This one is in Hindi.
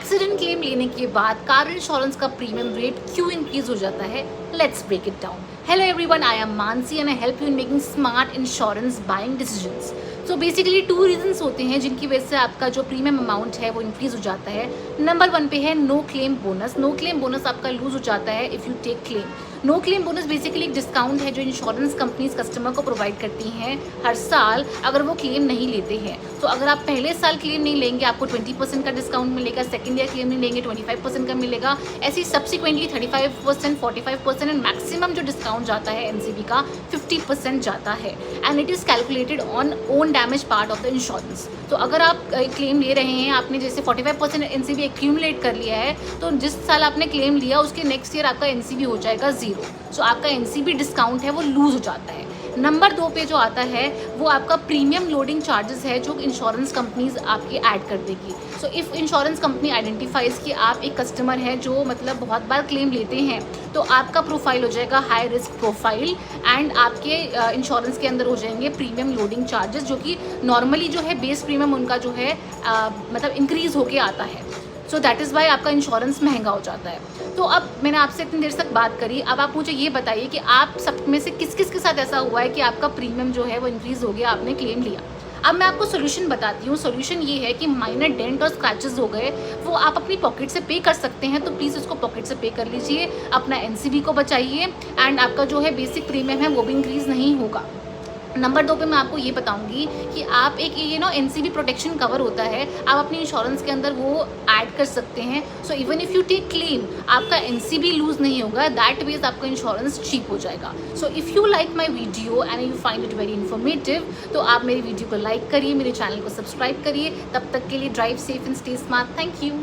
एक्सीडेंट क्लेम लेने के बाद कार इंश्योरेंस का प्रीमियम रेट क्यों इंक्रीज हो जाता है? Let's break it down. Hello everyone, I am Mansi and I help you in making smart insurance buying decisions. So basically 2 reasons होते हैं जिनकी वजह से आपका जो प्रीमियम अमाउंट है वो इंक्रीज हो जाता है. नंबर 1 पे है no claim bonus. No claim bonus आपका लूज हो जाता है if you take claim. No claim bonus basically एक डिस्काउंट है जो इंश्योरेंस कंपनीज कस्टमर को प्रोवाइड करती हैं हर साल अगर वो क्लेम नहीं लेते हैं. तो अगर आप पहले साल क्लेम नहीं लेंगे आपको 20% का डिस्काउंट मिलेगा. सेकेंड ईयर क्लेम नहीं लेंगे 25% का मिलेगा. ऐसे सब्सिक्वेंटली 35%, 45% एंड मैक्सिमम जो डिस्काउंट जाता है एनसीबी का 50% जाता है. And it is calculated on own damage part of the insurance. तो अगर आप क्लेम ले रहे हैं, आपने जैसे 45% एनसीबी एक्यूमुलेट कर लिया है, तो जिस साल आपने क्लेम लिया उसके नेक्स्ट ईयर आपका एनसीबी हो जाएगा 0. सो आपका एनसीबी डिस्काउंट है वो लूज हो जाता है. नंबर 2 पे जो आता है वो आपका प्रीमियम लोडिंग चार्जेस है जो इंश्योरेंस कंपनीज आपकी ऐड कर देगी. So if insurance company identifies कि आप एक कस्टमर हैं जो मतलब बहुत बार क्लेम लेते हैं, तो आपका प्रोफाइल हो जाएगा हाई रिस्क प्रोफाइल एंड आपके इंश्योरेंस के अंदर हो जाएंगे प्रीमियम लोडिंग चार्जेस, जो कि नॉर्मली जो है बेस प्रीमियम उनका जो है मतलब इंक्रीज़ होके आता है. सो दैट इज़ वाई आपका इंश्योरेंस महंगा हो जाता है. तो अब मैंने आपसे इतनी देर तक बात करी, अब आप मुझे ये बताइए कि आप सब में से किस किस के साथ ऐसा हुआ है कि आपका प्रीमियम जो है वो इंक्रीज़ हो गया, आपने क्लेम लिया. अब मैं आपको सोल्यूशन बताती हूँ. सोल्यूशन ये है कि माइनर डेंट और स्क्रैचेस हो गए वो आप अपनी पॉकेट से पे कर सकते हैं, तो प्लीज़ उसको पॉकेट से पे कर लीजिए, अपना एनसीबी को बचाइए एंड आपका जो है बेसिक प्रीमियम है वो भी इंक्रीज़ नहीं होगा. नंबर 2 पे मैं आपको ये बताऊंगी कि आप एक एनसीबी प्रोटेक्शन कवर होता है, आप अपनी इंश्योरेंस के अंदर वो ऐड कर सकते हैं. So even if you take claim आपका एनसीबी लूज नहीं होगा, दैट मीन्स आपका इंश्योरेंस चीप हो जाएगा. So if you like my video and you find it very informative, तो आप मेरी वीडियो को लाइक करिए, मेरे चैनल को सब्सक्राइब करिए. तब तक के लिए drive safe and stay smart. Thank you.